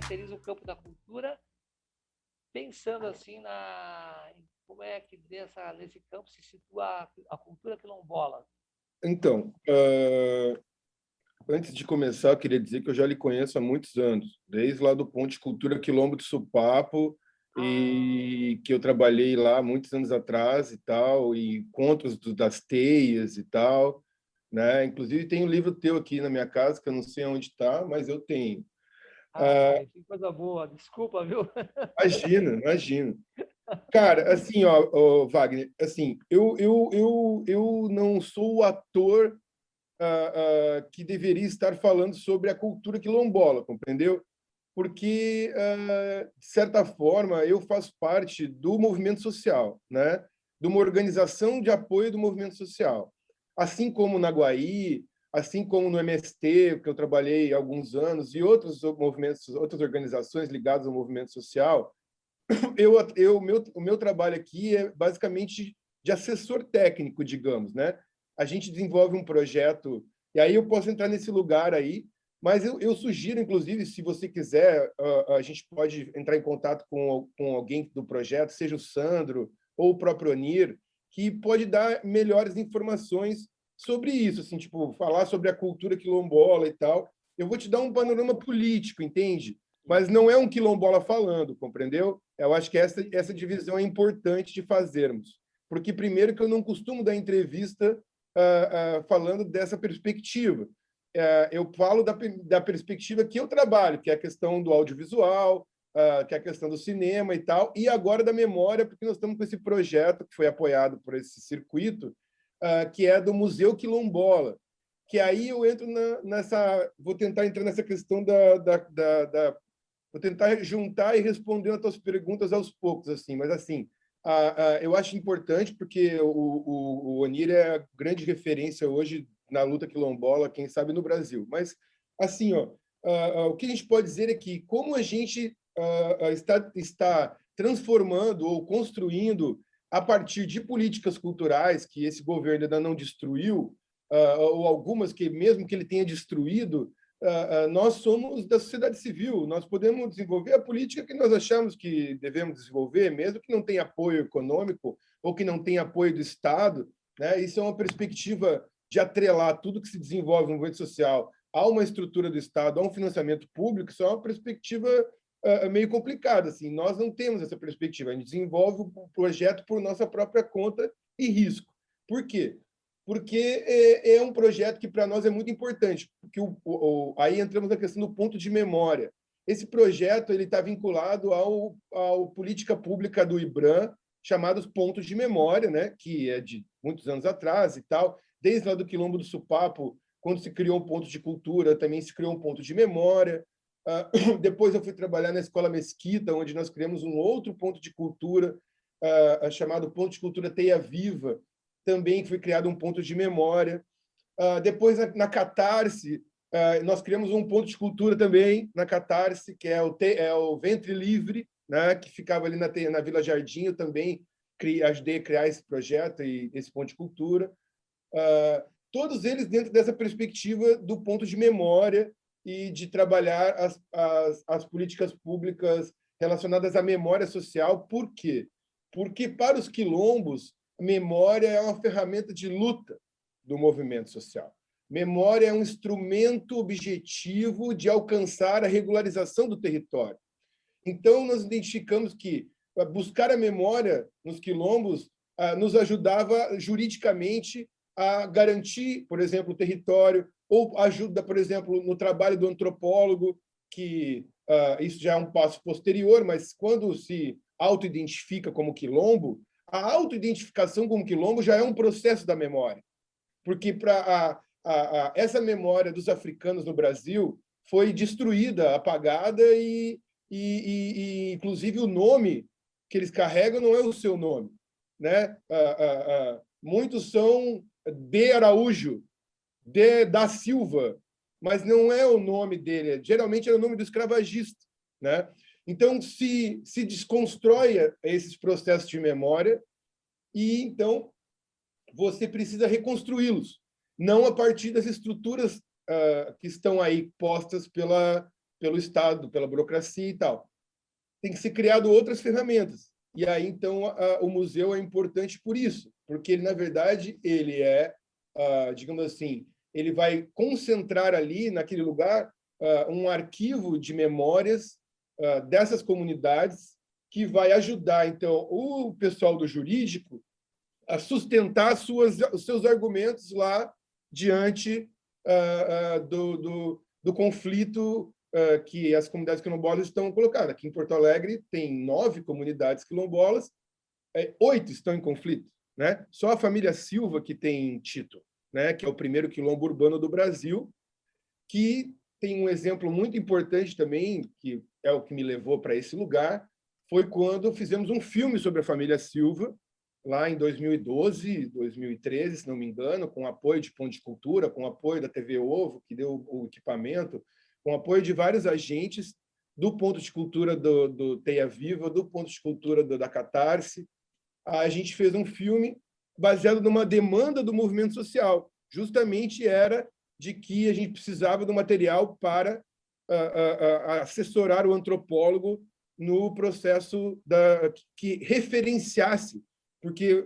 caracteriza o campo da cultura, pensando assim em como é que nesse campo se situa a cultura quilombola. Então, antes de começar, eu queria dizer que eu já lhe conheço há muitos anos, desde lá do Ponte Cultura Quilombo de Supapo, e que eu trabalhei lá muitos anos atrás e tal, e contos das teias e tal, né? Inclusive tem um livro teu aqui na minha casa, que eu não sei onde está, mas eu tenho. Wagner, que coisa boa. Desculpa, viu? Imagina, imagina. Cara, assim, Wagner, assim, eu não sou o ator que deveria estar falando sobre a cultura quilombola, compreendeu? Porque, de certa forma, eu faço parte do movimento social, né? De uma organização de apoio do movimento social. Assim como na Guaí, assim como no MST, que eu trabalhei há alguns anos, e outros movimentos, outras organizações ligadas ao movimento social, o meu trabalho aqui é basicamente de assessor técnico, digamos, né? A gente desenvolve um projeto, e aí eu posso entrar nesse lugar aí, mas eu sugiro, inclusive, se você quiser, a gente pode entrar em contato com alguém do projeto, seja o Sandro ou o próprio Onir, que pode dar melhores informações sobre isso, assim, tipo, falar sobre a cultura quilombola e tal. Eu vou te dar um panorama político, entende? Mas não é um quilombola falando, compreendeu? Eu acho que essa divisão é importante de fazermos. Porque, primeiro, que eu não costumo dar entrevista falando dessa perspectiva. Eu falo da perspectiva que eu trabalho, que é a questão do audiovisual, que é a questão do cinema e tal, e agora da memória, porque nós estamos com esse projeto que foi apoiado por esse circuito, que é do Museu Quilombola, que aí eu entro vou tentar entrar nessa questão vou tentar juntar e responder as tuas perguntas aos poucos, assim, mas assim, eu acho importante porque o Onir é a grande referência hoje na luta quilombola, quem sabe no Brasil. Mas, assim, o que a gente pode dizer é que como a gente está transformando ou construindo a partir de políticas culturais que esse governo ainda não destruiu, ou algumas que, mesmo que ele tenha destruído, nós somos da sociedade civil, nós podemos desenvolver a política que nós achamos que devemos desenvolver, mesmo que não tenha apoio econômico ou que não tenha apoio do Estado, né? Isso é uma perspectiva de atrelar tudo que se desenvolve no movimento social a uma estrutura do Estado, a um financiamento público, isso é uma perspectiva meio complicada. Assim. Nós não temos essa perspectiva, a gente desenvolve o projeto por nossa própria conta e risco. Por quê? Porque é um projeto que para nós é muito importante, porque aí entramos na questão do ponto de memória. Esse projeto ele está vinculado ao política pública do IBRAM, chamados pontos de memória, né, que é de muitos anos atrás e tal, desde lá do Quilombo do Supapo, quando se criou um ponto de cultura, também se criou um ponto de memória. Depois eu fui trabalhar na Escola Mesquita, onde nós criamos um outro ponto de cultura, chamado Ponto de Cultura Teia Viva, também foi criado um ponto de memória. Depois, na Catarse, nós criamos um ponto de cultura também, na Catarse, que é o Ventre Livre, né, que ficava ali na Vila Jardim. Eu também ajudei a criar esse projeto e esse ponto de cultura. Todos eles dentro dessa perspectiva do ponto de memória e de trabalhar as políticas públicas relacionadas à memória social. Por quê? Porque, para os quilombos, memória é uma ferramenta de luta do movimento social. Memória é um instrumento objetivo de alcançar a regularização do território. Então, nós identificamos que buscar a memória nos quilombos nos ajudava juridicamente a garantir, por exemplo, o território, ou ajuda, por exemplo, no trabalho do antropólogo, que isso já é um passo posterior, mas quando se auto-identifica como quilombo, a autoidentificação como quilombo já é um processo da memória, porque essa memória dos africanos no Brasil foi destruída, apagada inclusive, o nome que eles carregam não é o seu nome, né? Muitos são de Araújo, de da Silva, mas não é o nome dele. Geralmente é o nome do escravagista, né? Então se desconstrói esses processos de memória e então você precisa reconstruí-los, não a partir das estruturas que estão aí postas pelo Estado, pela burocracia e tal. Tem que ser criado outras ferramentas. E aí, então, o museu é importante por isso, porque ele, na verdade, ele é, digamos assim, ele vai concentrar ali, naquele lugar, um arquivo de memórias dessas comunidades que vai ajudar, então, o pessoal do jurídico a sustentar os seus argumentos lá diante do conflito que as comunidades quilombolas estão colocadas. Aqui em Porto Alegre tem 9 comunidades quilombolas, 8 estão em conflito, né? Só a família Silva que tem título, né? Que é o primeiro quilombo urbano do Brasil, que tem um exemplo muito importante também, que é o que me levou para esse lugar, foi quando fizemos um filme sobre a família Silva, lá em 2012, 2013, se não me engano, com apoio de Ponte de Cultura, com apoio da TV Ovo, que deu o equipamento, com apoio de vários agentes do Ponto de Cultura do Teia Viva, do Ponto de Cultura da Catarse. A gente fez um filme baseado numa demanda do movimento social. Justamente era de que a gente precisava do material para assessorar o antropólogo no processo que referenciasse, porque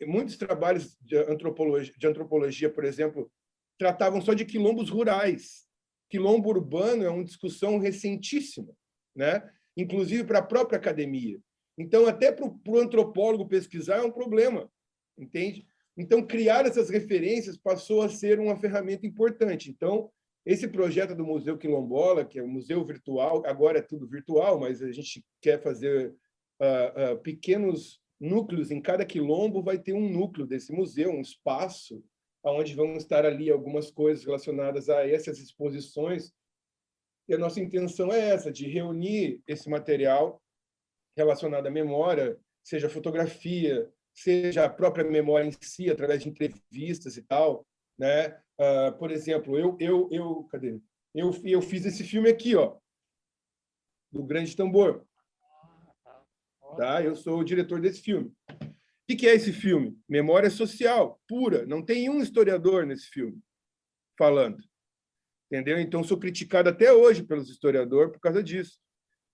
muitos trabalhos de antropologia, por exemplo, tratavam só de quilombos rurais. Quilombo urbano é uma discussão recentíssima, né? Inclusive para a própria academia. Então, até para o antropólogo pesquisar é um problema, entende? Então, criar essas referências passou a ser uma ferramenta importante. Então, esse projeto do Museu Quilombola, que é um museu virtual, agora é tudo virtual, mas a gente quer fazer pequenos núcleos, em cada quilombo vai ter um núcleo desse museu, um espaço, onde vão estar ali algumas coisas relacionadas a essas exposições. E a nossa intenção é essa, de reunir esse material relacionado à memória, seja fotografia, seja a própria memória em si, através de entrevistas e tal, né? Por exemplo, cadê? Eu fiz esse filme aqui, ó, do Grande Tambor, tá? Eu sou o diretor desse filme. O que é esse filme? Memória social pura. Não tem um historiador nesse filme falando, entendeu? Então sou criticado até hoje pelos historiadores por causa disso,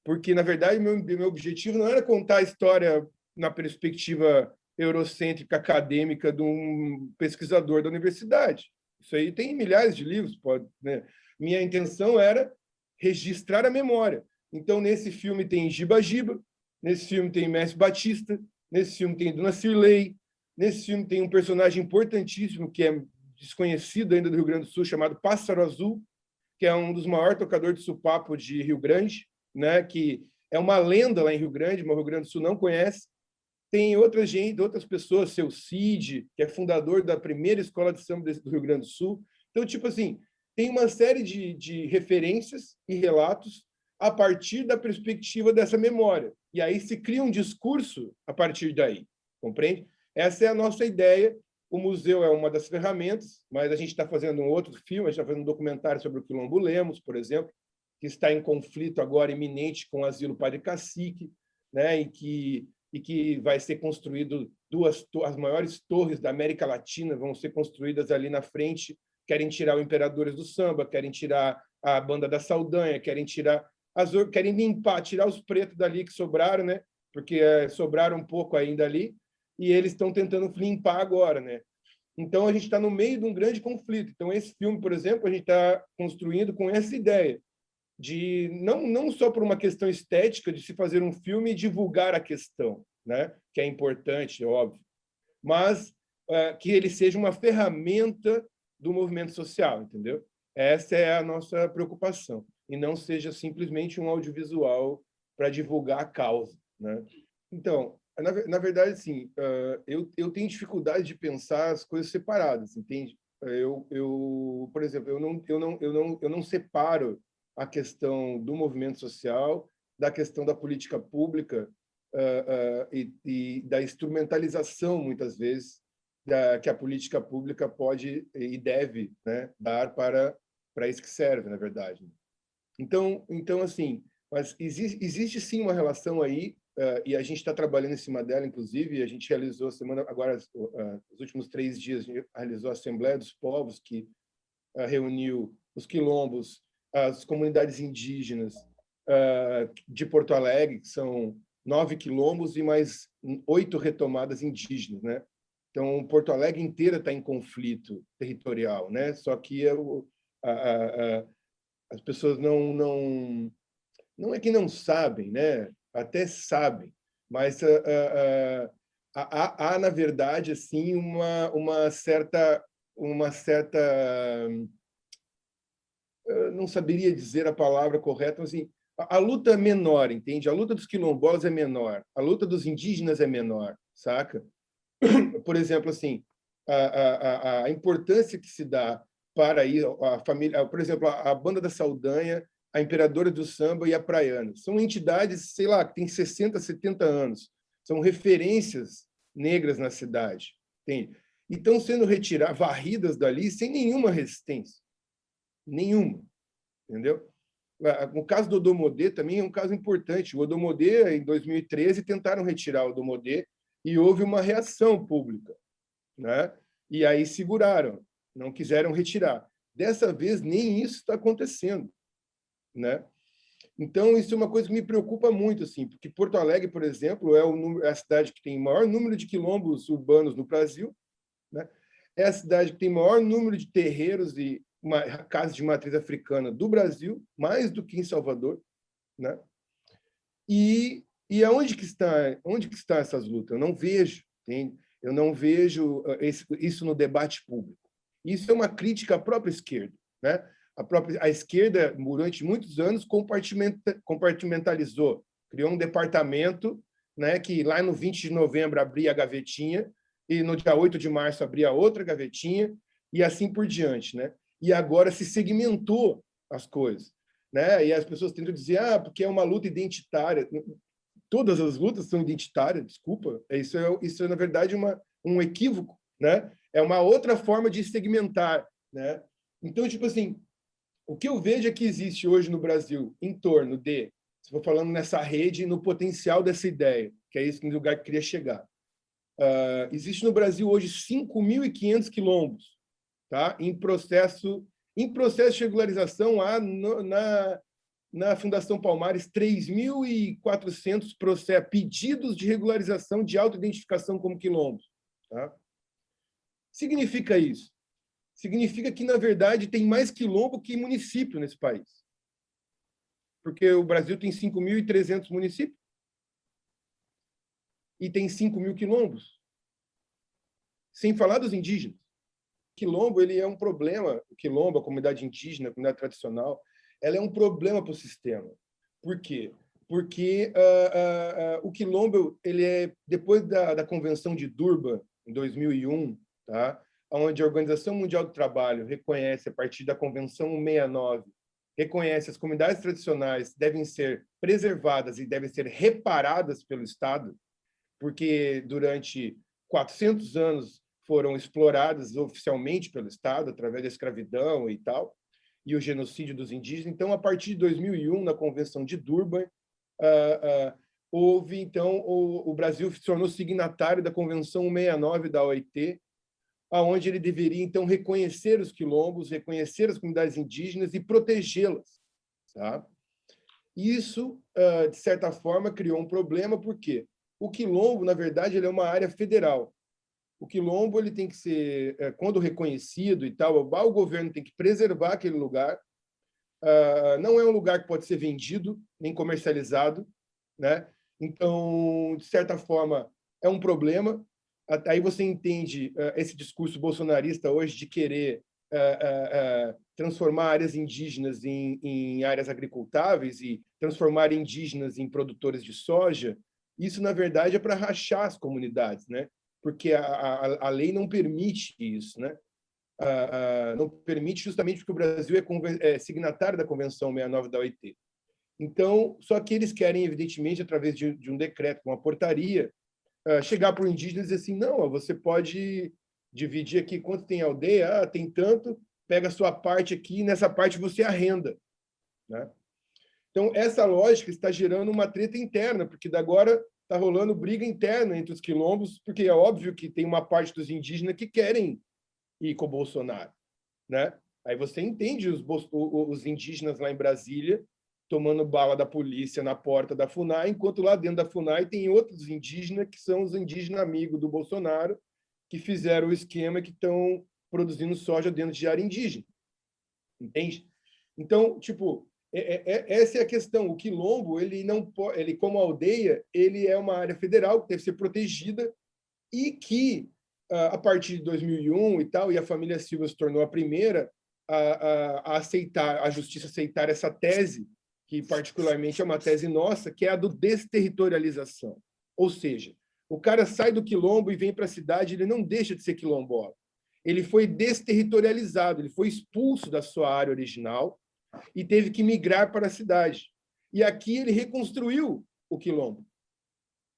porque na verdade meu objetivo não era contar a história na perspectiva eurocêntrica acadêmica de um pesquisador da universidade. Isso aí tem milhares de livros, pode, né? Minha intenção era registrar a memória. Então nesse filme tem Giba Giba, nesse filme tem Mestre Batista, nesse filme tem Dona Cirlei, nesse filme tem um personagem importantíssimo que é desconhecido ainda do Rio Grande do Sul, chamado Pássaro Azul, que é um dos maiores tocadores de supapo de Rio Grande, né? Que é uma lenda lá em Rio Grande, mas o Rio Grande do Sul não conhece. Tem outras pessoas, seu Cid, que é fundador da primeira escola de samba do Rio Grande do Sul. Então, tipo assim, tem uma série de referências e relatos a partir da perspectiva dessa memória. E aí se cria um discurso a partir daí, compreende? Essa é a nossa ideia. O museu é uma das ferramentas, mas a gente está fazendo um outro filme, a gente está fazendo um documentário sobre o Quilombo Lemos, por exemplo, que está em conflito agora iminente com o Asilo Padre Cacique, né? E que vai ser construído as maiores torres da América Latina vão ser construídas ali na frente. Querem tirar o Imperadores do Samba, querem tirar a Banda da Saldanha, querem limpar, tirar os pretos dali que sobraram, né? Porque sobraram um pouco ainda ali, e eles estão tentando limpar agora, né? Então a gente está no meio de um grande conflito. Então esse filme, por exemplo, a gente está construindo com essa ideia de não só por uma questão estética de se fazer um filme e divulgar a questão, né? Que é importante, é óbvio, mas que ele seja uma ferramenta do movimento social, entendeu? Essa é a nossa preocupação, e não seja simplesmente um audiovisual para divulgar a causa, né? Então, na verdade, sim, eu tenho dificuldade de pensar as coisas separadas, entende? Por exemplo, eu não separo a questão do movimento social da questão da política pública e da instrumentalização, muitas vezes, que a política pública pode e deve, né, dar para isso que serve, na verdade. Então assim, mas existe sim uma relação aí, e a gente está trabalhando em cima dela, inclusive, e a gente realizou agora, os últimos 3 dias, a gente realizou a Assembleia dos Povos, que reuniu os quilombos as comunidades indígenas de Porto Alegre, que são 9 quilombos e mais 8 retomadas indígenas, né? Então, Porto Alegre inteira está em conflito territorial, né? Só que as pessoas não é que não sabem, né? Até sabem, mas há, na verdade, assim, uma certa, eu não saberia dizer a palavra correta, mas assim, a luta é menor, entende? A luta dos quilombolas é menor, a luta dos indígenas é menor, saca? Por exemplo, assim, a importância que se dá para ir a família, por exemplo, a Banda da Saldanha, a Imperadora do Samba e a Praiana. São entidades, sei lá, que têm 60, 70 anos. São referências negras na cidade, entende? E estão sendo retiradas, varridas dali sem nenhuma resistência. Nenhuma, entendeu? O caso do Odomodê também é um caso importante. O Odomodê, em 2013, tentaram retirar o Odomodê e houve uma reação pública, né? E aí seguraram, não quiseram retirar. Dessa vez, nem isso está acontecendo, né? Então, isso é uma coisa que me preocupa muito, assim, porque Porto Alegre, por exemplo, é a cidade que tem o maior número de quilombos urbanos no Brasil, né? É a cidade que tem o maior número de terreiros e casas de matriz africana do Brasil, mais do que em Salvador, né? E onde que está essas lutas? Eu não vejo, entende? Eu não vejo isso no debate público. Isso é uma crítica à própria esquerda, né? A esquerda, durante muitos anos, compartimentalizou, criou um departamento, né, que lá no 20 de novembro abria a gavetinha e no dia 8 de março abria outra gavetinha e assim por diante, né? E agora se segmentou as coisas, né? E as pessoas tentam dizer, porque é uma luta identitária. Todas as lutas são identitárias, desculpa. Isso é na verdade, um equívoco, né? É uma outra forma de segmentar, né? Então, tipo assim, o que eu vejo é que existe hoje no Brasil, em torno de, se for falando nessa rede, no potencial dessa ideia, que é esse lugar que eu queria chegar. Existe no Brasil hoje 5.500 quilombos, tá? Em processo de regularização, há na Fundação Palmares 3.400 pedidos de regularização de autoidentificação como quilombos. Tá? Significa isso? Significa que, na verdade, tem mais quilombo que município nesse país. Porque o Brasil tem 5.300 municípios e tem 5.000 quilombos. Sem falar dos indígenas. O quilombo, ele é um problema. O quilombo, a comunidade indígena, a comunidade tradicional, ela é um problema para o sistema. Por quê? Porque o quilombo, ele é depois da Convenção de Durban, em 2001, tá? Onde a Organização Mundial do Trabalho reconhece, a partir da Convenção 169, reconhece as comunidades tradicionais devem ser preservadas e devem ser reparadas pelo Estado, porque durante 400 anos foram exploradas oficialmente pelo Estado, através da escravidão e tal, e o genocídio dos indígenas. Então, a partir de 2001, na Convenção de Durban, houve, então, o Brasil se tornou signatário da Convenção 169 da OIT, aonde ele deveria, então, reconhecer os quilombos, reconhecer as comunidades indígenas e protegê-las. Tá? Isso, de certa forma, criou um problema, por quê? O quilombo, na verdade, ele é uma área federal. O quilombo ele tem que ser, quando reconhecido e tal, o governo tem que preservar aquele lugar. Não é um lugar que pode ser vendido nem comercializado, né? Então, de certa forma, é um problema. Aí você entende esse discurso bolsonarista hoje de querer transformar áreas indígenas em áreas agricultáveis e transformar indígenas em produtores de soja. Isso, na verdade, é para rachar as comunidades, né? Porque a lei não permite isso, né? Não permite justamente porque o Brasil é signatário da Convenção 69 da OIT. Então, só que eles querem, evidentemente, através de um decreto, uma portaria, chegar para o indígena e dizer assim, não, você pode dividir aqui quanto tem aldeia, tem tanto, pega a sua parte aqui, e nessa parte você arrenda. Né? Então, essa lógica está gerando uma treta interna, porque agora está rolando briga interna entre os quilombos, porque é óbvio que tem uma parte dos indígenas que querem ir com o Bolsonaro. Né? Aí você entende os indígenas lá em Brasília tomando bala da polícia na porta da FUNAI, enquanto lá dentro da FUNAI tem outros indígenas que são os indígenas amigos do Bolsonaro, que fizeram o esquema que estão produzindo soja dentro de área indígena. Entende? Então, tipo, essa é a questão. O quilombo, ele não pode, ele como aldeia, ele é uma área federal que deve ser protegida e que a partir de 2001 e tal, e a família Silva se tornou a primeira a aceitar, a justiça aceitar essa tese, que particularmente é uma tese nossa, que é a do desterritorialização. Ou seja, o cara sai do quilombo e vem para a cidade, ele não deixa de ser quilombola. Ele foi desterritorializado, ele foi expulso da sua área original e teve que migrar para a cidade. E aqui ele reconstruiu o quilombo.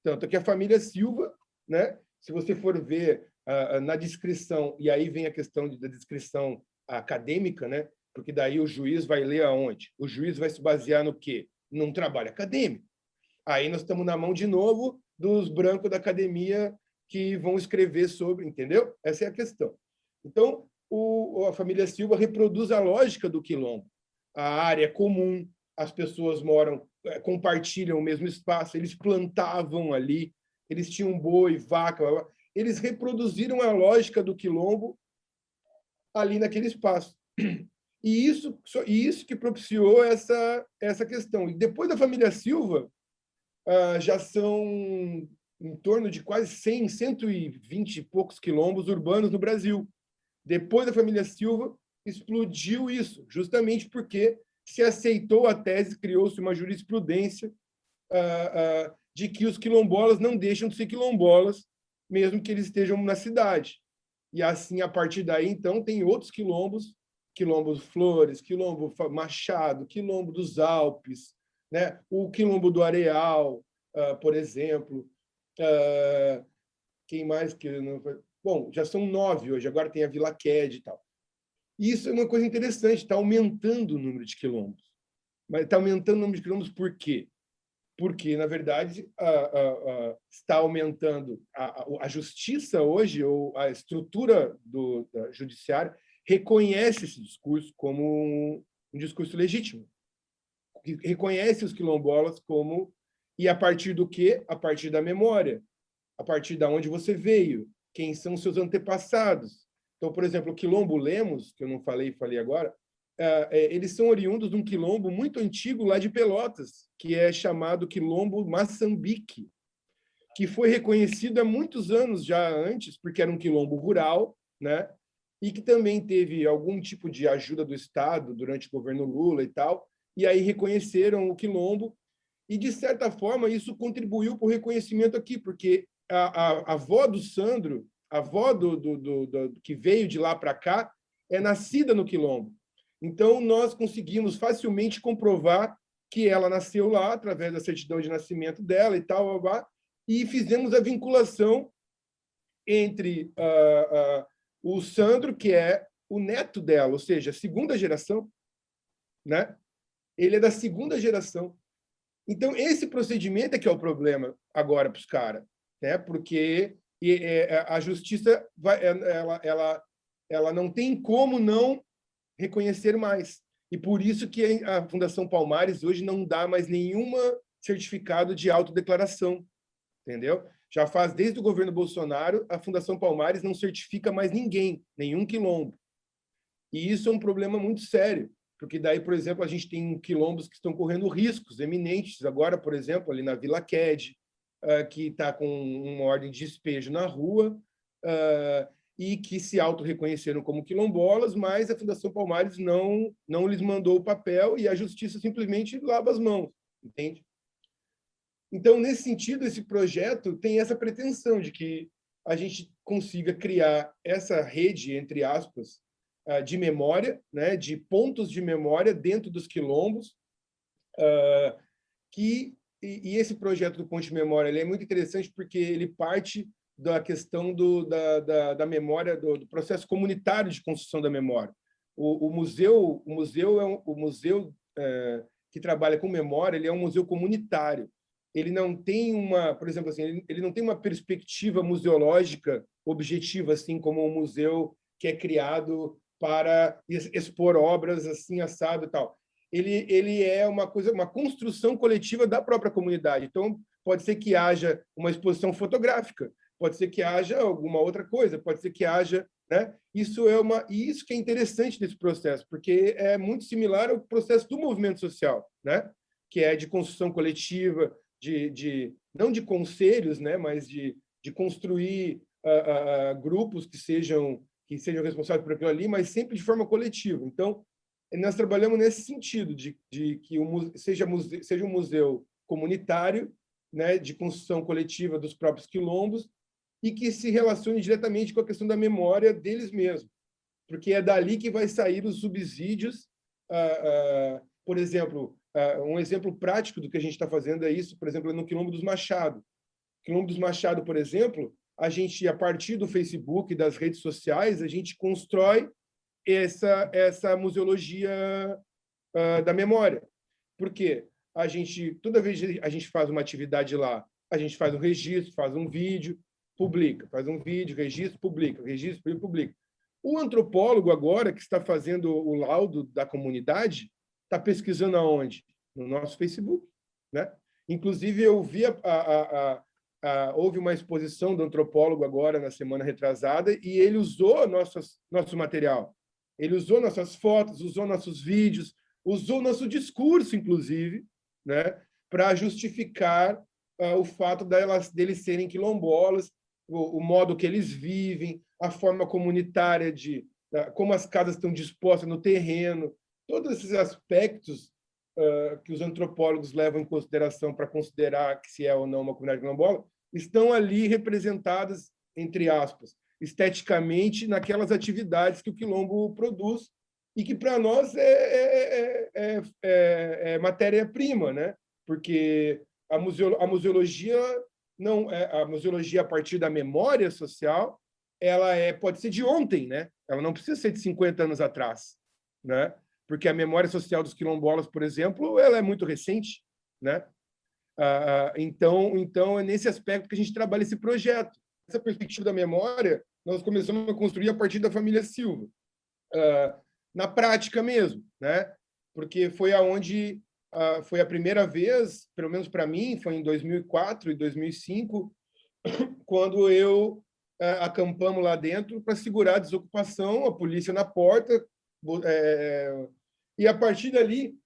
Tanto que a família Silva, né, se você for ver na descrição, e aí vem a questão da descrição acadêmica, né, porque daí o juiz vai ler aonde? O juiz vai se basear no quê? Num trabalho acadêmico. Aí nós estamos na mão, de novo, dos brancos da academia que vão escrever sobre, entendeu? Essa é a questão. Então, a família Silva reproduz a lógica do quilombo. A área é comum, as pessoas moram, compartilham o mesmo espaço, eles plantavam ali, eles tinham boi, vaca, eles reproduziram a lógica do quilombo ali naquele espaço. E isso que propiciou essa questão. E depois da família Silva, já são em torno de quase 100, 120 e poucos quilombos urbanos no Brasil. Depois da família Silva, explodiu isso, justamente porque se aceitou a tese, criou-se uma jurisprudência de que os quilombolas não deixam de ser quilombolas, mesmo que eles estejam na cidade. E assim, a partir daí, então, tem outros quilombos, quilombo Flores, quilombo Machado, quilombo dos Alpes, né? O quilombo do Areal, por exemplo. Quem mais que não... Bom, já são 9 hoje, agora tem a Vila Quede e tal. E isso é uma coisa interessante, está aumentando o número de quilombos. Mas está aumentando o número de quilombos por quê? Porque, na verdade, está aumentando a justiça hoje, ou a estrutura do judiciário, reconhece esse discurso como um discurso legítimo. Reconhece os quilombolas como... E a partir do quê? A partir da memória. A partir de onde você veio. Quem são seus antepassados. Então, por exemplo, o quilombo Lemos, que eu não falei agora, eles são oriundos de um quilombo muito antigo lá de Pelotas, que é chamado quilombo Maçambique, que foi reconhecido há muitos anos já antes, porque era um quilombo rural, né? E que também teve algum tipo de ajuda do Estado durante o governo Lula e tal, e aí reconheceram o quilombo, e, de certa forma, isso contribuiu para o reconhecimento aqui, porque a avó do Sandro, a avó que veio de lá para cá, é nascida no quilombo. Então, nós conseguimos facilmente comprovar que ela nasceu lá, através da certidão de nascimento dela e tal, e fizemos a vinculação entre o Sandro, que é o neto dela, ou seja, a segunda geração, né? Ele é da segunda geração. Então, esse procedimento é que é o problema agora para os caras, né? Porque a justiça ela não tem como não reconhecer mais. E por isso que a Fundação Palmares hoje não dá mais nenhuma certificado de autodeclaração, entendeu? Já faz desde o governo Bolsonaro, a Fundação Palmares não certifica mais ninguém, nenhum quilombo. E isso é um problema muito sério, porque daí, por exemplo, a gente tem quilombos que estão correndo riscos eminentes. Agora, por exemplo, ali na Vila Quede, que está com uma ordem de despejo na rua, e que se auto-reconheceram como quilombolas, mas a Fundação Palmares não lhes mandou o papel e a justiça simplesmente lava as mãos, entende? Então, nesse sentido, esse projeto tem essa pretensão de que a gente consiga criar essa rede, entre aspas, de memória, né, de pontos de memória dentro dos quilombos, e esse projeto do Ponte de Memória ele é muito interessante porque ele parte da questão da memória, do processo comunitário de construção da memória. O museu que trabalha com memória, ele é um museu comunitário. Ele não tem por exemplo, assim, ele não tem uma perspectiva museológica objetiva, assim como um museu que é criado para expor obras assim, assado e tal. Ele é uma coisa, uma construção coletiva da própria comunidade. Então, pode ser que haja uma exposição fotográfica, pode ser que haja alguma outra coisa, pode ser que haja, né? Isso que é interessante desse processo, porque é muito similar ao processo do movimento social, né? Que é de construção coletiva, não de conselhos, né? Mas de construir grupos que sejam responsáveis por aquilo ali, mas sempre de forma coletiva. Então, nós trabalhamos nesse sentido, de que seja um museu comunitário, né, de construção coletiva dos próprios quilombos, e que se relacione diretamente com a questão da memória deles mesmos, porque é dali que vai sair os subsídios. Por exemplo, um exemplo prático do que a gente está fazendo é isso, por exemplo, no Quilombo dos Machado. Quilombo dos Machado, por exemplo, a gente, a partir do Facebook e das redes sociais, a gente constrói essa museologia da memória. Por quê? Toda vez que a gente faz uma atividade lá, a gente faz um registro, faz um vídeo, publica, faz um vídeo, registro, publica, registro, publica. O antropólogo agora, que está fazendo o laudo da comunidade, está pesquisando aonde? No nosso Facebook, né? Inclusive, eu vi houve uma exposição do antropólogo agora, na semana retrasada, e ele usou nosso material. Ele usou nossas fotos, usou nossos vídeos, usou nosso discurso, inclusive, né, para justificar o fato deles serem quilombolas, o modo que eles vivem, a forma comunitária como as casas estão dispostas no terreno, todos esses aspectos que os antropólogos levam em consideração para considerar que se é ou não uma comunidade quilombola, estão ali representadas, entre aspas, esteticamente naquelas atividades que o quilombo produz e que para nós é matéria-prima, né? Porque a museologia não a museologia a partir da memória social, ela pode ser de ontem, né? Ela não precisa ser de 50 anos atrás, né? Porque a memória social dos quilombolas, por exemplo, ela é muito recente, né? Então, é nesse aspecto que a gente trabalha esse projeto. Essa perspectiva da memória, nós começamos a construir a partir da família Silva, na prática mesmo, né? Porque foi foi a primeira vez, pelo menos para mim, foi em 2004 e 2005, quando acampamos lá dentro para segurar a desocupação, a polícia na porta, e a partir dali,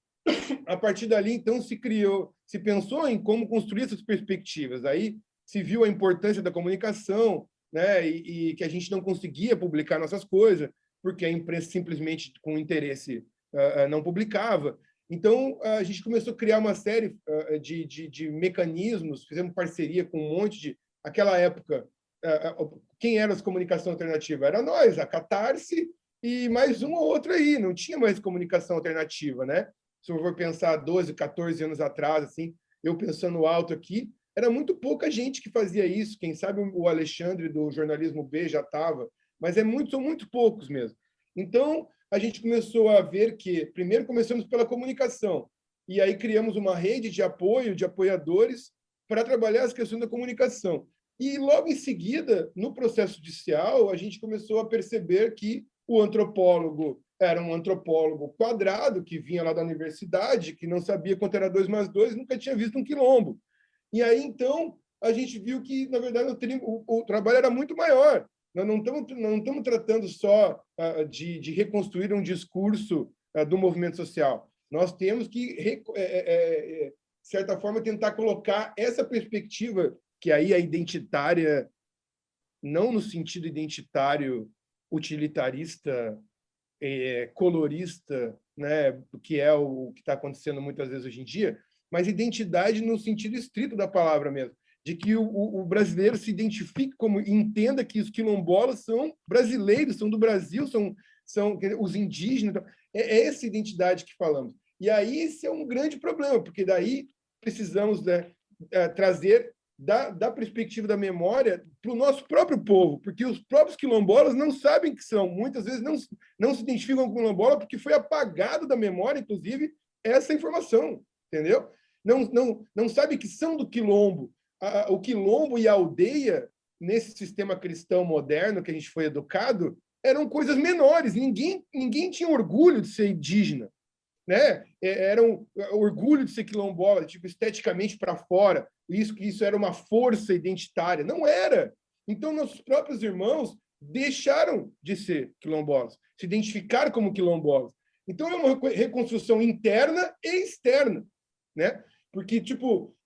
então, se pensou em como construir essas perspectivas. Aí se viu a importância da comunicação, né, e que a gente não conseguia publicar nossas coisas, porque a imprensa simplesmente, com interesse, não publicava. Então, a gente começou a criar uma série de mecanismos, fizemos parceria com um monte de... Aquela época, quem era as comunicação alternativa? Era nós, a Catarse e mais um ou outro aí, não tinha mais comunicação alternativa, né? Se eu for pensar 12, 14 anos atrás, assim, eu pensando alto aqui, era muito pouca gente que fazia isso. Quem sabe o Alexandre, do Jornalismo B, já estava, mas são muito poucos mesmo. Então, a gente começou a ver que, primeiro, começamos pela comunicação, e aí criamos uma rede de apoio, de apoiadores, para trabalhar as questões da comunicação. E, logo em seguida, no processo judicial, a gente começou a perceber que o antropólogo era um antropólogo quadrado, que vinha lá da universidade, que não sabia quanto era 2 mais 2, nunca tinha visto um quilombo. E aí, então, a gente viu que, na verdade, o trabalho era muito maior. Nós não estamos tratando só de reconstruir um discurso do movimento social. Nós temos que, de certa forma, tentar colocar essa perspectiva, que aí é identitária, não no sentido identitário utilitarista, colorista, né, que é o que está acontecendo muitas vezes hoje em dia, mas identidade no sentido estrito da palavra mesmo, de que o brasileiro se identifique como, entenda que os quilombolas são brasileiros, são do Brasil, são os indígenas. Então, é essa identidade que falamos. E aí esse é um grande problema, porque daí precisamos, né, trazer da perspectiva da memória para o nosso próprio povo, porque os próprios quilombolas não sabem que são, muitas vezes não se identificam com quilombola porque foi apagado da memória, inclusive, essa informação, entendeu? Não sabe que são do quilombo. O quilombo e a aldeia, nesse sistema cristão moderno que a gente foi educado, eram coisas menores. Ninguém tinha orgulho de ser indígena, né? Era um orgulho de ser quilombola, tipo, esteticamente para fora. Isso era uma força identitária. Não era. Então, nossos próprios irmãos deixaram de ser quilombolas, se identificaram como quilombolas. Então, é uma reconstrução interna e externa, né? Porque, tipo,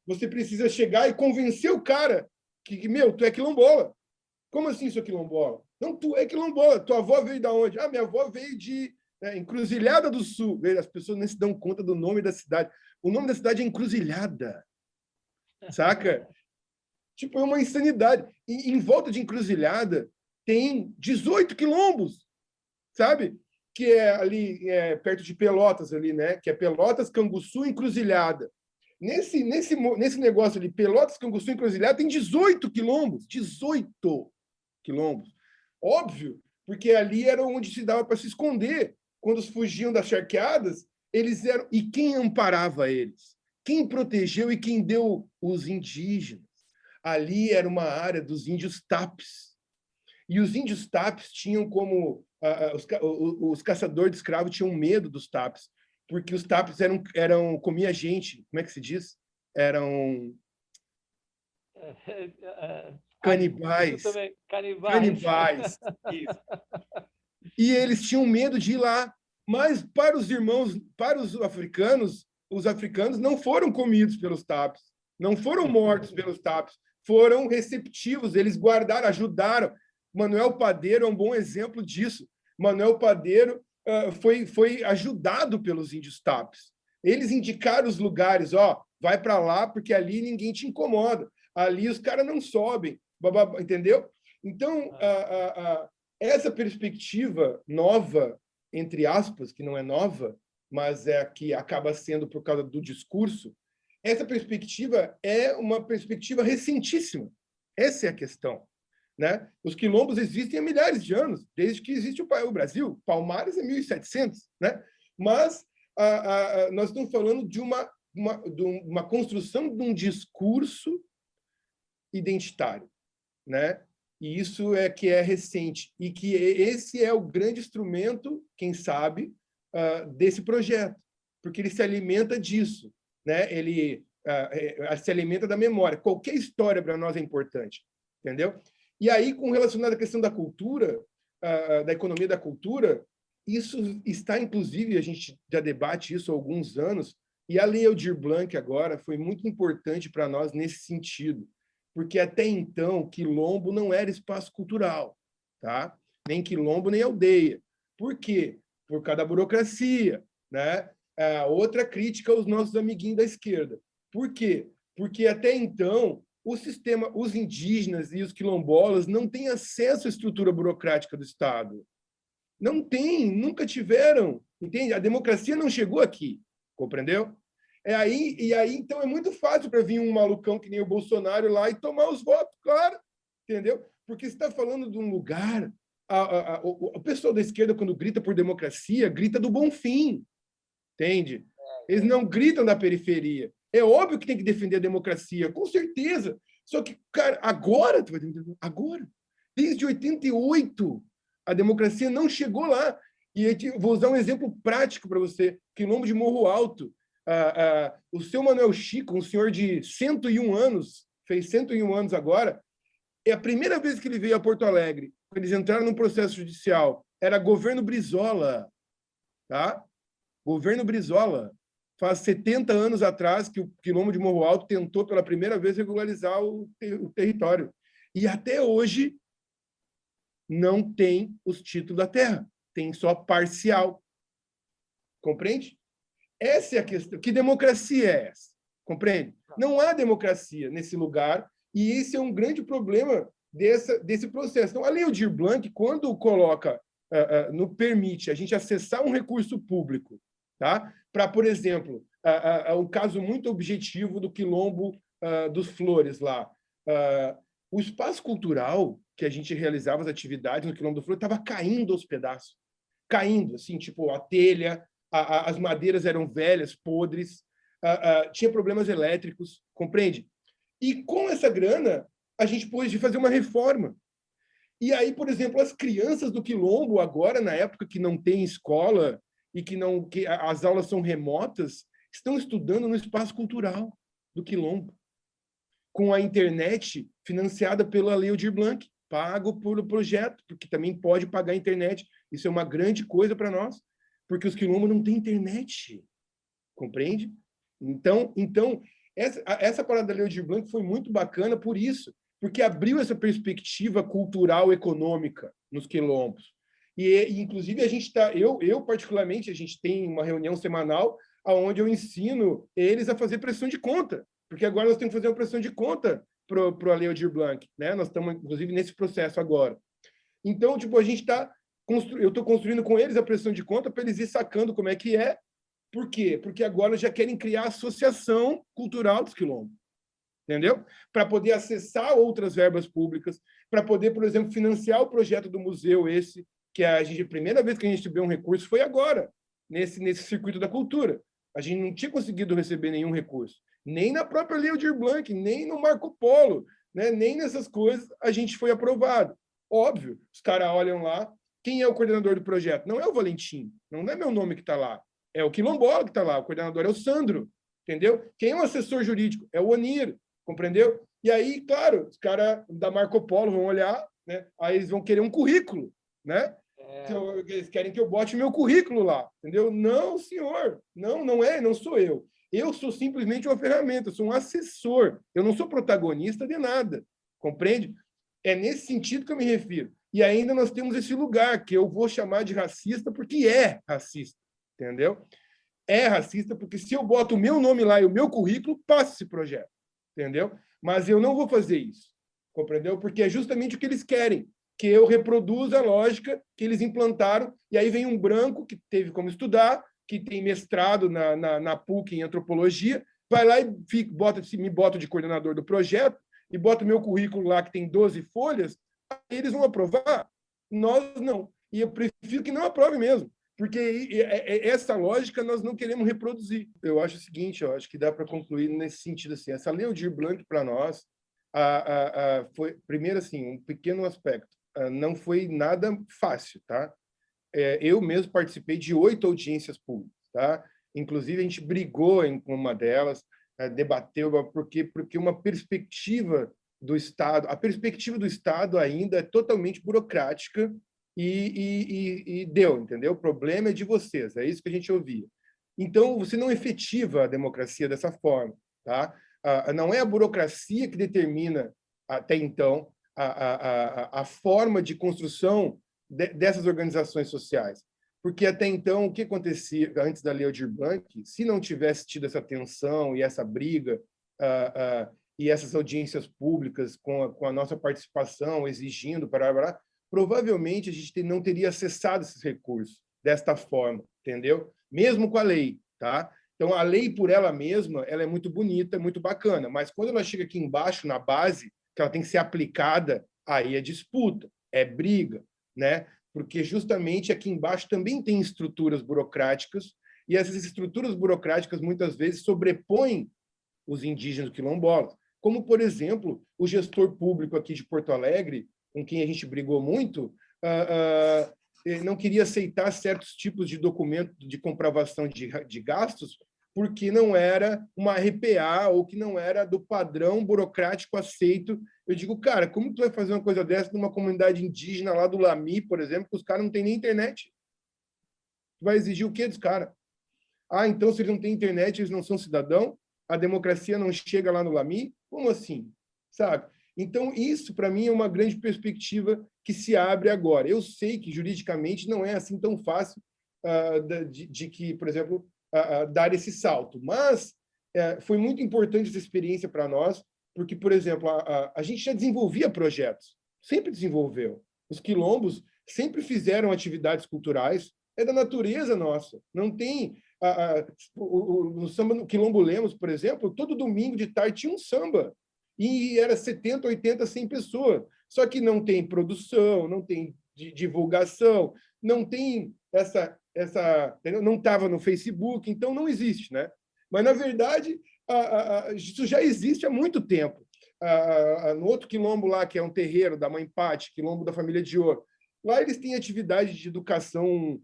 você precisa chegar e convencer o cara que, meu, tu é quilombola. Como assim sou quilombola? Não, tu é quilombola. Tua avó veio de onde? Ah, minha avó veio de Encruzilhada do Sul. As pessoas nem se dão conta do nome da cidade. O nome da cidade é Encruzilhada, saca? Tipo, é uma insanidade. E em volta de Encruzilhada tem 18 quilombos, sabe? Que é ali perto de Pelotas, ali, né? Que é Pelotas, Canguçu, Encruzilhada. Nesse negócio ali, Pelotas, Canguçu, Encruzilhada, tem 18 quilombos. 18 quilombos. Óbvio, porque ali era onde se dava para se esconder. Quando fugiam das charqueadas, eles eram. E quem amparava eles? Quem protegeu e quem deu? Os indígenas. Ali era uma área dos índios tapes. E os índios tapes tinham como. Os caçadores de escravos tinham medo dos tapes, porque os tapes comia gente. Como é que se diz? Eram canibais. Canibais. Canibais. Isso. E eles tinham medo de ir lá. Mas para os irmãos, para os africanos não foram comidos pelos tapes, não foram mortos pelos tapes, foram receptivos, eles guardaram, ajudaram. Manuel Padeiro é um bom exemplo disso. Manuel Padeiro foi ajudado pelos índios tapes. Eles indicaram os lugares, vai para lá, porque ali ninguém te incomoda. Ali os caras não sobem, entendeu? Então, essa perspectiva nova, entre aspas, que não é nova, mas é a que acaba sendo por causa do discurso, essa perspectiva é uma perspectiva recentíssima. Essa é a questão. Né? Os quilombos existem há milhares de anos, desde que existe o Brasil. Palmares é 1700, né? Mas nós estamos falando de uma construção de um discurso identitário, né? E isso é que é recente e que esse é o grande instrumento, quem sabe, desse projeto, porque ele se alimenta disso, né? Ele se alimenta da memória. Qualquer história para nós é importante, entendeu? E aí, com relacionado à questão da cultura, da economia da cultura, isso está, inclusive, a gente já debate isso há alguns anos, e a Lei Aldir Blanc agora foi muito importante para nós nesse sentido, porque até então quilombo não era espaço cultural, tá? Nem quilombo, nem aldeia. Por quê? Por causa da burocracia, né? Outra crítica aos nossos amiguinhos da esquerda. Por quê? Porque até então os indígenas e os quilombolas não têm acesso à estrutura burocrática do Estado. Não tem, nunca tiveram, entende? A democracia não chegou aqui, compreendeu? Então, é muito fácil para vir um malucão que nem o Bolsonaro lá e tomar os votos, claro, entendeu? Porque você está falando de um lugar. O pessoal da esquerda, quando grita por democracia, grita do Bonfim, entende? Eles não gritam da periferia. É óbvio que tem que defender a democracia, com certeza. Só que, cara, agora, desde 88, a democracia não chegou lá. E vou usar um exemplo prático para você: Quilombo de Morro Alto. O seu Manuel Chico, um senhor de 101 anos, fez 101 anos agora, é a primeira vez que ele veio a Porto Alegre. Eles entraram num processo judicial. Era governo Brizola, tá? Governo Brizola. Faz 70 anos atrás que o Quilombo de Morro Alto tentou pela primeira vez regularizar o território. E até hoje não tem os títulos da terra. Tem só parcial. Compreende? Essa é a questão. Que democracia é essa? Compreende? Não há democracia nesse lugar e esse é um grande problema desse processo. Então, a Lei Aldir Blanc, quando coloca, permite a gente acessar um recurso público, tá? Para, por exemplo, um caso muito objetivo do Quilombo dos Flores lá. O espaço cultural que a gente realizava as atividades no Quilombo dos Flores estava caindo aos pedaços. Caindo, assim, tipo, a telha, as madeiras eram velhas, podres, tinha problemas elétricos, compreende? E com essa grana, a gente pôde fazer uma reforma. E aí, por exemplo, as crianças do Quilombo, agora, na época que não tem escola e que as aulas são remotas, estão estudando no espaço cultural do Quilombo, com a internet financiada pela Lei Aldir Blanc, pago pelo projeto, porque também pode pagar a internet. Isso é uma grande coisa para nós, porque os quilombos não têm internet, compreende? Então essa parada da Lei Aldir Blanc foi muito bacana por isso, porque abriu essa perspectiva cultural econômica nos quilombos. E inclusive a gente está, eu particularmente, a gente tem uma reunião semanal onde eu ensino eles a fazer pressão de conta, porque agora nós temos que fazer uma pressão de conta para a Lei Aldir Blanc, né? Nós estamos inclusive nesse processo agora. Então, tipo, a gente está eu estou construindo com eles a pressão de conta para eles ir sacando como é que é. Por quê? Porque agora já querem criar a Associação Cultural dos Quilombos, entendeu? Para poder acessar outras verbas públicas, para poder, por exemplo, financiar o projeto do museu esse, que a primeira vez que a gente recebeu um recurso foi agora, nesse circuito da cultura. A gente não tinha conseguido receber nenhum recurso, nem na própria Lei Aldir Blanc, nem no Marco Polo, né? Nem nessas coisas a gente foi aprovado. Óbvio, os caras olham lá, quem é o coordenador do projeto? Não é o Valentim, não é meu nome que está lá, é o Quilombola que está lá, o coordenador é o Sandro, entendeu? Quem é o assessor jurídico? É o Onir, compreendeu? E aí, claro, os caras da Marco Polo vão olhar, né? Aí eles vão querer um currículo, né? Eles querem que eu bote meu currículo lá, entendeu? Não, senhor, não sou eu. Eu sou simplesmente uma ferramenta, eu sou um assessor, eu não sou protagonista de nada, compreende? É nesse sentido que eu me refiro. E ainda nós temos esse lugar que eu vou chamar de racista porque é racista, entendeu? É racista porque se eu boto o meu nome lá e o meu currículo, passa esse projeto, entendeu? Mas eu não vou fazer isso, compreendeu? Porque é justamente o que eles querem, que eu reproduza a lógica que eles implantaram, e aí vem um branco que teve como estudar, que tem mestrado na PUC em antropologia, vai lá e me bota de coordenador do projeto, e bota o meu currículo lá, que tem 12 folhas, eles vão aprovar, nós não. E eu prefiro que não aprove mesmo, porque essa lógica nós não queremos reproduzir. Eu acho o seguinte, eu acho que dá para concluir nesse sentido assim, essa Lei Aldir Blanc para nós foi primeiro assim um pequeno aspecto, não foi nada fácil, tá? Eu mesmo participei de 8 audiências públicas, tá? Inclusive a gente brigou em uma delas, debateu porque uma perspectiva do Estado, a perspectiva do Estado ainda é totalmente burocrática e deu, entendeu? O problema é de vocês, é isso que a gente ouvia. Então, você não efetiva a democracia dessa forma, tá? Não é a burocracia que determina, até então, a forma de construção dessas organizações sociais. Porque, até então, o que acontecia antes da Lei Aldir Blanc, se não tivesse tido essa tensão e essa briga e essas audiências públicas com a nossa participação, exigindo, provavelmente a gente não teria acessado esses recursos desta forma, entendeu? Mesmo com a lei, tá? Então, a lei por ela mesma, ela é muito bonita, muito bacana, mas quando ela chega aqui embaixo, na base, que ela tem que ser aplicada, aí é disputa, é briga, né? Porque justamente aqui embaixo também tem estruturas burocráticas, e essas estruturas burocráticas muitas vezes sobrepõem os indígenas quilombolas. Como, por exemplo, o gestor público aqui de Porto Alegre, com quem a gente brigou muito, não queria aceitar certos tipos de documento de comprovação de gastos porque não era uma RPA ou que não era do padrão burocrático aceito. Eu digo, cara, como tu vai fazer uma coisa dessa numa comunidade indígena lá do Lami, por exemplo, que os caras não têm nem internet? Tu vai exigir o quê dos caras? Então, se eles não têm internet, eles não são cidadão? A democracia não chega lá no Lami? Como assim? Sabe? Então, isso, para mim, é uma grande perspectiva que se abre agora. Eu sei que, juridicamente, não é assim tão fácil de que, por exemplo, dar esse salto. Mas foi muito importante essa experiência para nós, porque, por exemplo, a gente já desenvolvia projetos, sempre desenvolveu. Os quilombos sempre fizeram atividades culturais, é da natureza nossa. Não tem... no samba, no Quilombo Lemos, por exemplo, todo domingo de tarde tinha um samba. E era 70, 80, 100 pessoas. Só que não tem produção, não tem divulgação, não tem não estava no Facebook, então não existe, né? Mas, na verdade, isso já existe há muito tempo. no outro quilombo lá, que é um terreiro da Mãe Pati, quilombo da família de Ouro, lá eles têm atividade de educação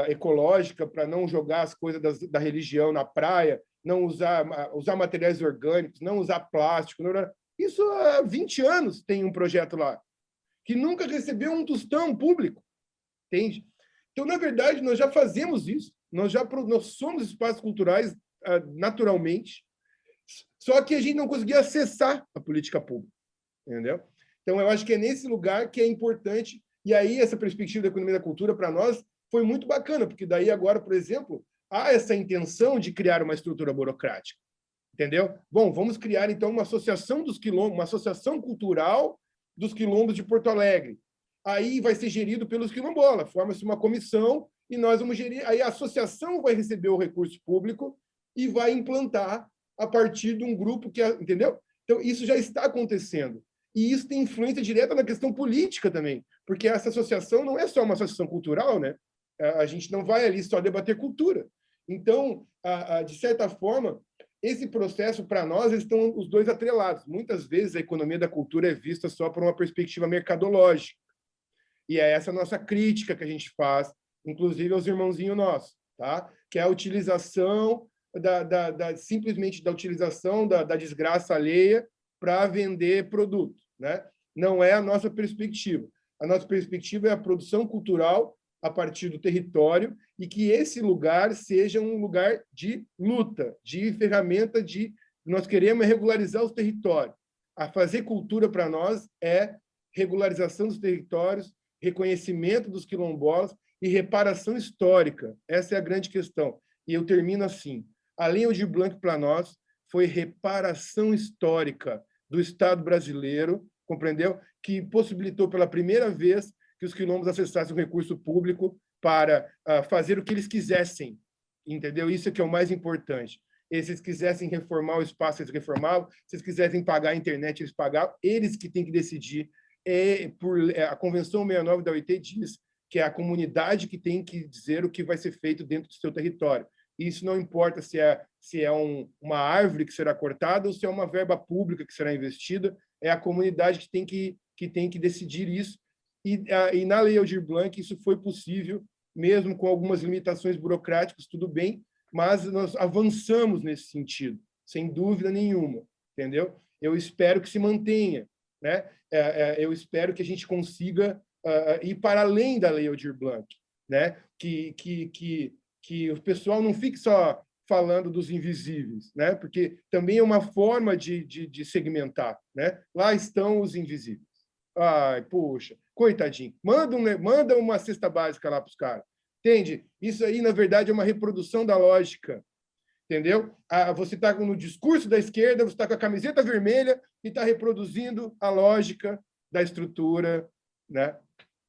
ecológica para não jogar as coisas da religião na praia, não usar materiais orgânicos, não usar plástico. Isso há 20 anos tem um projeto lá, que nunca recebeu um tostão público, entende? Então, na verdade, nós já fazemos isso, nós somos espaços culturais naturalmente, só que a gente não conseguia acessar a política pública, entendeu? Então, eu acho que é nesse lugar que é importante, e aí essa perspectiva da economia da cultura, para nós, foi muito bacana, porque daí agora, por exemplo, há essa intenção de criar uma estrutura burocrática, entendeu? Bom, vamos criar, então, uma associação dos quilombos, uma associação cultural dos quilombos de Porto Alegre. Aí vai ser gerido pelos quilombolas, forma-se uma comissão e nós vamos gerir, aí a associação vai receber o recurso público e vai implantar a partir de um grupo que, entendeu? Então, isso já está acontecendo. E isso tem influência direta na questão política também, porque essa associação não é só uma associação cultural, né? A gente não vai ali só debater cultura. Então, de certa forma, esse processo, para nós, estão os dois atrelados. Muitas vezes a economia da cultura é vista só por uma perspectiva mercadológica. E é essa a nossa crítica que a gente faz, inclusive aos irmãozinhos nossos, tá? Que é a utilização simplesmente da utilização da desgraça alheia para vender produto, né? Não é a nossa perspectiva. A nossa perspectiva é a produção cultural a partir do território e que esse lugar seja um lugar de luta, de ferramenta de... Nós queremos regularizar os territórios. A fazer cultura, para nós, é regularização dos territórios, reconhecimento dos quilombolas e reparação histórica. Essa é a grande questão. E eu termino assim. A Lei Aldir Blanc, para nós, foi reparação histórica do Estado brasileiro, compreendeu? Que possibilitou pela primeira vez que os quilombos acessassem o recurso público para fazer o que eles quisessem, entendeu? Isso é que é o mais importante. E se eles quisessem reformar o espaço, eles reformavam. Se eles quisessem pagar a internet, eles pagavam. Eles que têm que decidir. A Convenção 69 da OIT diz que é a comunidade que tem que dizer o que vai ser feito dentro do seu território. E isso não importa se é uma árvore que será cortada ou se é uma verba pública que será investida, é a comunidade que tem que decidir isso. E na Lei Aldir Blanc isso foi possível, mesmo com algumas limitações burocráticas, tudo bem, mas nós avançamos nesse sentido, sem dúvida nenhuma, entendeu? Eu espero que se mantenha, né? Eu espero que a gente consiga ir para além da Lei Aldir Blanc, né? Que o pessoal não fique só falando dos invisíveis, né? Porque também é uma forma de segmentar, né? Lá estão os invisíveis. Ai, puxa, coitadinho. Manda uma cesta básica lá para os caras. Entende? Isso aí, na verdade, é uma reprodução da lógica. Entendeu? Você está no discurso da esquerda, você está com a camiseta vermelha e está reproduzindo a lógica da estrutura, né,